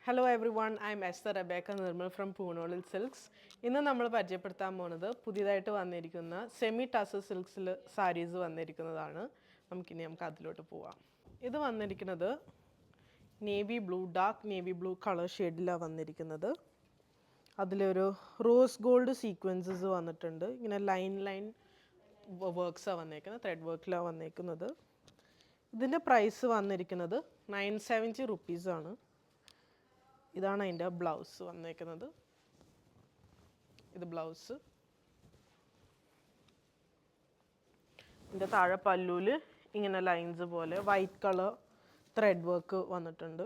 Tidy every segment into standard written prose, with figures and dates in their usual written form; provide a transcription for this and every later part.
Hello everyone, I am Esther Rebecca Nirmal from Poonolil Silks. ഇന്ന് നമ്മൾ പരിചയപ്പെടുത്താൻ പോകുന്നത് പുതിയതായിട്ട് വന്നിരിക്കുന്ന സെമി ടസർ സിൽക്സിൽ സാരീസ് വന്നിരിക്കുന്നതാണ്. നമുക്ക് അതിലോട്ട് പോവാം. ഇത് വന്നിരിക്കുന്നത് navy blue, dark navy blue colour ഷെയ്ഡിലാണ് വന്നിരിക്കുന്നത്. അതിലൊരു റോസ് ഗോൾഡ് സീക്വൻസസ് വന്നിട്ടുണ്ട്. ഇങ്ങനെ ലൈൻ വർക്ക്സാണ് വന്നേക്കുന്നത്, ത്രെഡ് വർക്കിലാണ് വന്നേക്കുന്നത്. ഇതിൻ്റെ പ്രൈസ് വന്നിരിക്കുന്നത് 970 റുപ്പീസാണ്. ഇതാണ് അതിൻ്റെ ബ്ലൗസ് വന്നേക്കുന്നത്. ഇത് ബ്ലൗസ്. ഇതിൻ്റെ താഴെ പല്ലൂല് ഇങ്ങനെ ലൈൻസ് പോലെ വൈറ്റ് കളർ ത്രെഡ് വർക്ക് വന്നിട്ടുണ്ട്.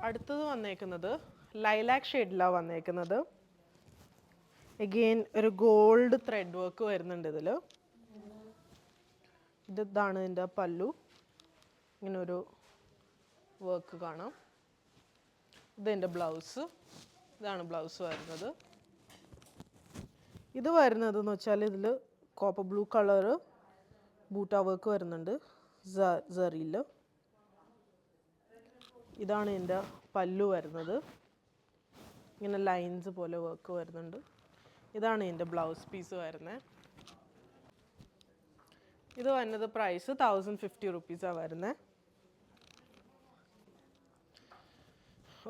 അടുത്തത് വന്നേക്കുന്നത് ലൈലാക്ക് ഷെയ്ഡിലാണ് വന്നേക്കുന്നത്. എഗെയിൻ ഒരു ഗോൾഡ് ത്രെഡ് വർക്ക് വരുന്നുണ്ട് ഇതിൽ. ഇതാണ് ഇതിൻ്റെ പല്ലു. ഇങ്ങനൊരു വർക്ക് കാണാം. ഇതെൻ്റെ ബ്ലൗസ്. ഇതാണ് ബ്ലൗസ് വരുന്നത്. ഇത് വരുന്നതെന്ന് വെച്ചാൽ ഇതിൽ കോപ്പർ ബ്ലൂ കളറ് ബൂട്ട വർക്ക് വരുന്നുണ്ട് സറിയിൽ. ഇതാണ് എൻ്റെ പല്ലു വരുന്നത്. ഇങ്ങനെ ലൈൻസ് പോലെ വർക്ക് വരുന്നുണ്ട്. ഇതാണ് എൻ്റെ ബ്ലൗസ് പീസ് വരുന്നത്. ഇത് വരുന്നത് പ്രൈസ് 1050 റുപ്പീസാണ് വരുന്നത്.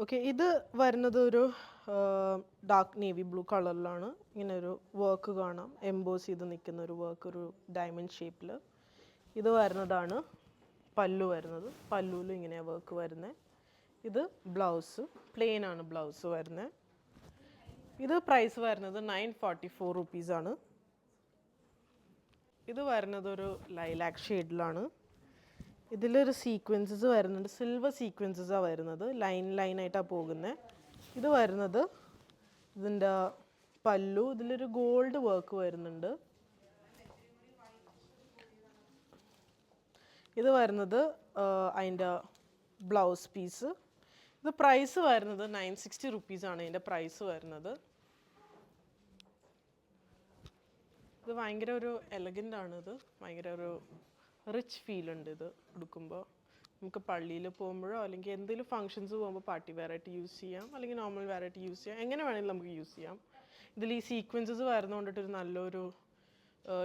ഓക്കെ, ഇത് വരുന്നത് ഒരു ഡാർക്ക് നേവി ബ്ലൂ കളറിലാണ്. ഇങ്ങനെ ഒരു വർക്ക് കാണാം, എംബോസ് ചെയ്ത് നിൽക്കുന്ന ഒരു വർക്ക്, ഒരു ഡയമണ്ട് ഷേപ്പിൽ. ഇത് വരുന്നതാണ് പല്ലു വരുന്നത്. പല്ലുവിൽ ഇങ്ങനെ വർക്ക് വരുന്നത്. ഇത് ബ്ലൗസ്, പ്ലെയിൻ ആണ് ബ്ലൗസ് വരുന്നത്. ഇത് പ്രൈസ് വരുന്നത് 944 റുപ്പീസാണ്. ഇത് വരുന്നത് ഒരു ലൈലാക്ക് ഷെയ്ഡിലാണ്. ഇതിലൊരു സീക്വൻസസ് വരുന്നുണ്ട്, സിൽവർ സീക്വൻസസാണ് വരുന്നത്. ലൈനായിട്ടാണ് പോകുന്നത്. ഇത് വരുന്നത് ഇതിൻ്റെ പല്ലു. ഇതിലൊരു ഗോൾഡ് വർക്ക് വരുന്നുണ്ട്. ഇത് വരുന്നത് അതിൻ്റെ ബ്ലൗസ് പീസ്. ഇത് പ്രൈസ് വരുന്നത് 960 റുപ്പീസാണ് ഇതിൻ്റെ പ്രൈസ് വരുന്നത്. ഇത് ഭയങ്കര ഒരു എലഗൻ്റ് ആണ്. ഇത് ഭയങ്കര ഒരു റിച്ച് ഫീൽ ഉണ്ട് ഇത് എടുക്കുമ്പോൾ. നമുക്ക് പള്ളിയിൽ പോകുമ്പോഴോ അല്ലെങ്കിൽ എന്തെങ്കിലും ഫങ്ഷൻസ് പോകുമ്പോൾ പാർട്ടി വെയറായിട്ട് യൂസ് ചെയ്യാം, അല്ലെങ്കിൽ നോർമൽ വെയറായിട്ട് യൂസ് ചെയ്യാം, എങ്ങനെ വേണമെങ്കിലും നമുക്ക് യൂസ് ചെയ്യാം. ഇതിൽ ഈ സീക്വൻസസ് വരുന്നതുകൊണ്ടിട്ടൊരു നല്ലൊരു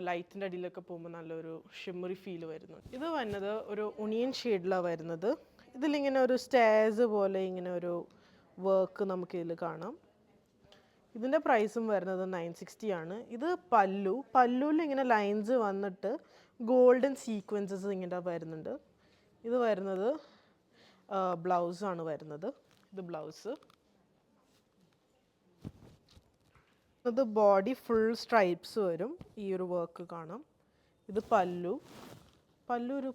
ലൈറ്റിൻ്റെ അടിയിലൊക്കെ പോകുമ്പോൾ നല്ലൊരു ഷിമ്മറി ഫീൽ വരുന്നുണ്ട്. ഇത് വന്നത് ഒരു ഒണിയൻ ഷെയ്ഡിലാണ് വരുന്നത്. ഇതിലിങ്ങനെ ഒരു സ്റ്റേഴ്സ് പോലെ ഇങ്ങനെ ഒരു വർക്ക് നമുക്കിതിൽ കാണാം. ഇതിൻ്റെ പ്രൈസും വരുന്നത് 960 ആണ്. ഇത് പല്ലുവിൽ ഇങ്ങനെ ലൈൻസ് വന്നിട്ട് ഗോൾഡൻ സീക്വൻസസ് ഇങ്ങനെ വരുന്നുണ്ട്. ഇത് വരുന്നത് ബ്ലൗസാണ് വരുന്നത്. ഇത് ബ്ലൗസ്. ഇത് ബോഡി ഫുൾ സ്ട്രൈപ്സ് വരും. ഈ ഒരു വർക്ക് കാണാം. ഇത് പല്ലു ഒരു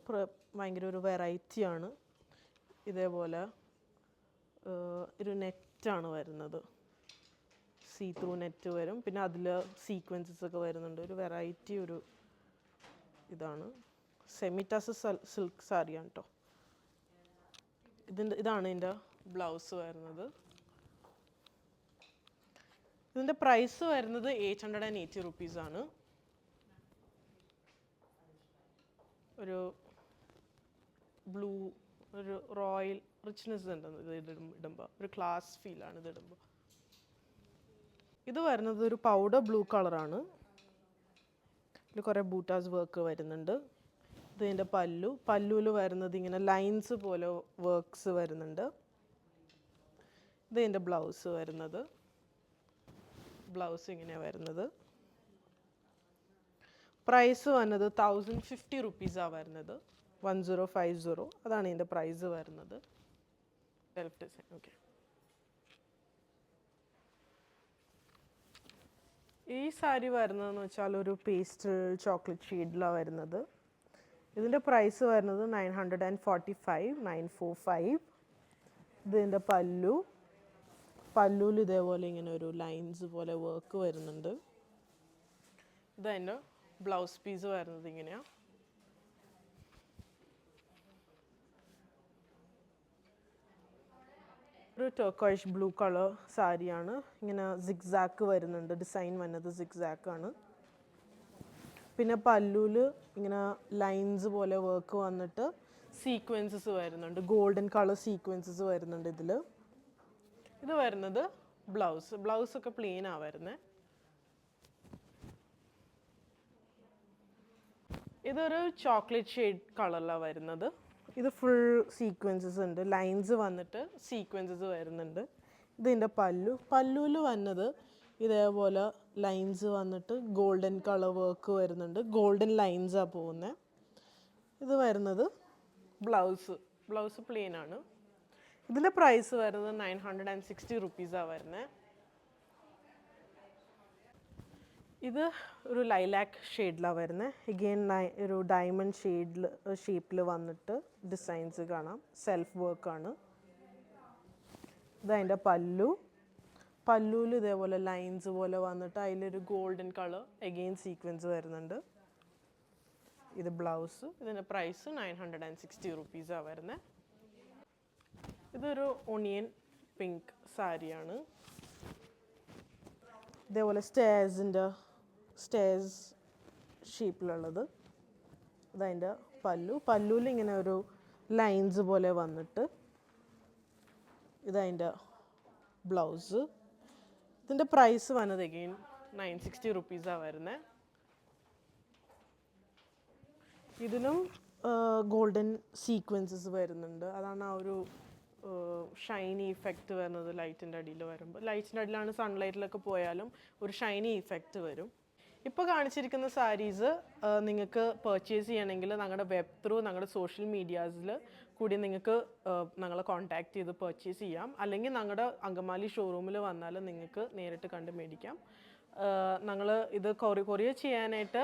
ഭയങ്കര ഒരു വെറൈറ്റിയാണ്. ഇതേപോലെ ഒരു നെറ്റാണ് വരുന്നത്. സീ ത്രൂ നെറ്റ് വരും. പിന്നെ അതിൽ സീക്വൻസസ് ഒക്കെ വരുന്നുണ്ട്. ഒരു വെറൈറ്റി ഒരു ഇതാണ്. സെമി ടസർ സിൽക്ക് സാരിയാണ് കേട്ടോ. ഇതാണ് ഇതിൻ്റെ ബ്ലൗസ് വരുന്നത്. ഇതിൻ്റെ പ്രൈസ് വരുന്നത് 880 റുപ്പീസാണ്. ഒരു ബ്ലൂ, ഒരു റോയൽ റിച്ച്നെസ് ഉണ്ട് ഇത് ഇടുമ്പോൾ. ഒരു ക്ലാസ് ഫീലാണ് ഇത് ഇടുമ്പോൾ. ഇത് വരുന്നത് ഒരു പൗഡർ ബ്ലൂ കളറാണ്. ഇതിൽ കുറേ ബൂട്ടാസ് വർക്ക് വരുന്നുണ്ട്. ഇതിൻ്റെ പല്ലുവിൽ വരുന്നത് ഇങ്ങനെ ലൈൻസ് പോലെ വർക്ക്സ് വരുന്നുണ്ട്. ഇതിൻ്റെ ബ്ലൗസ് വരുന്നത്. ബ്ലൗസ് ഇങ്ങനെ വരുന്നത്. പ്രൈസ് വന്നത് 1050 റുപ്പീസാണ് വരുന്നത്. 1050. അതാണ് ഇതിൻ്റെ പ്രൈസ് വരുന്നത്. Self design. ഓക്കെ, ഈ സാരി വരുന്നതെന്ന് വെച്ചാൽ ഒരു പേസ്റ്റൽ ചോക്ലേറ്റ് ഷെയ്ഡിലാണ് വരുന്നത്. ഇതിൻ്റെ പ്രൈസ് വരുന്നത് 945. ഇതിൻ്റെ പല്ലുവിൽ ഇതേപോലെ ഇങ്ങനെ ഒരു ലൈൻസ് പോലെ വർക്ക് വരുന്നുണ്ട്. ഇതതിൻ്റെ ബ്ലൗസ് പീസ് വരുന്നത് ഇങ്ങനെയാണ്. ഒരു ടർക്കോയിഷ് ബ്ലൂ കളർ സാരിയാണ്. ഇങ്ങനെ സിഗ്സാക്ക് വരുന്നുണ്ട്. ഡിസൈൻ വന്നത് സിഗ്സാക്കാണ്. പിന്നെ പല്ലുവിൽ ഇങ്ങനെ ലൈൻസ് പോലെ വർക്ക് വന്നിട്ട് സീക്വൻസസ് വരുന്നുണ്ട്, ഗോൾഡൻ കളർ സീക്വൻസസ് വരുന്നുണ്ട് ഇതിൽ. ഇത് വരുന്നത് ബ്ലൗസ് ഒക്കെ പ്ലെയിൻ ആ വരുന്നത്. ഇതൊരു ചോക്ലേറ്റ് ഷെയ്ഡ് കളറിലാണ് വരുന്നത്. ഇത് ഫുൾ സീക്വൻസസ് ഉണ്ട്, ലൈൻസ് വന്നിട്ട് സീക്വൻസസ് വരുന്നുണ്ട്. ഇതിൻ്റെ പല്ലുവിൽ വന്നത് ഇതേപോലെ ലൈൻസ് വന്നിട്ട് ഗോൾഡൻ കളർ വർക്ക് വരുന്നുണ്ട്, ഗോൾഡൻ ലൈൻസാണ് പോകുന്നത്. ഇത് വരുന്നത് ബ്ലൗസ് പ്ലെയിൻ ആണ്. ഇതിൻ്റെ പ്രൈസ് വരുന്നത് 960 റുപ്പീസാണ് വരുന്നത്. ഇത് ഒരു ലൈലാക്ക് ഷെയ്ഡിലാണ് വരുന്നത്. എഗെയിൻ ഒരു ഡയമണ്ട് ഷേപ്പിൽ വന്നിട്ട് ഡിസൈൻസ് കാണാം, സെൽഫ് വർക്കാണ്. ഇതതിൻ്റെ പല്ലുവിൽ ഇതേപോലെ ലൈൻസ് പോലെ വന്നിട്ട് അതിലൊരു ഗോൾഡൻ കളർ എഗെയിൻ സീക്വൻസ് വരുന്നുണ്ട്. ഇത് ബ്ലൗസ്. ഇതിൻ്റെ പ്രൈസ് 960 റുപ്പീസാണ് വരുന്നത്. ഇതൊരു ഓണിയൻ പിങ്ക് സാരിയാണ്. ഇതേപോലെ സ്റ്റേഴ്സ് ഷേപ്പിലുള്ളത്. ഇതതിൻ്റെ പല്ലുവിൽ ഇങ്ങനെ ഒരു ലൈൻസ് പോലെ വന്നിട്ട് ഇതതിൻ്റെ ബ്ലൗസ്. ഇതിൻ്റെ പ്രൈസ് വന്നത് എഗെയിൻ 960 റുപ്പീസാണ് വരുന്നത്. ഇതിനും ഗോൾഡൻ സീക്വൻസസ് വരുന്നുണ്ട്. അതാണ് ആ ഒരു ഷൈനി ഇഫക്റ്റ് വരുന്നത് ലൈറ്റിൻ്റെ അടിയിൽ വരുമ്പോൾ. ലൈറ്റിൻ്റെ അടിയിലാണ് സൺലൈറ്റിലൊക്കെ പോയാലും ഒരു ഷൈനി ഇഫക്റ്റ് വരും. ഇപ്പോൾ കാണിച്ചിരിക്കുന്ന സാരീസ് നിങ്ങൾക്ക് പർച്ചേസ് ചെയ്യണമെങ്കിൽ ഞങ്ങളുടെ വെബ് ത്രൂ ഞങ്ങളുടെ സോഷ്യൽ മീഡിയാസിൽ കൂടി നിങ്ങൾക്ക് ഞങ്ങളെ കോൺടാക്ട് ചെയ്ത് പർച്ചേസ് ചെയ്യാം. അല്ലെങ്കിൽ ഞങ്ങളുടെ അങ്കമാലി ഷോറൂമിൽ വന്നാൽ നിങ്ങൾക്ക് നേരിട്ട് കണ്ട് മേടിക്കാം. ഞങ്ങൾ ഇത് കൊറിയർ ചെയ്യാനായിട്ട്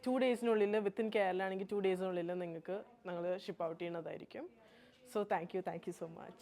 2 ഡേയ്സിനുള്ളിൽ, വിത്തിൻ കേരള ആണെങ്കിൽ 2 ഡേയ്സിനുള്ളിൽ നിങ്ങൾക്ക് ഞങ്ങൾ ഷിപ്പ് ഔട്ട് ചെയ്യുന്നതായിരിക്കും. So thank you so much.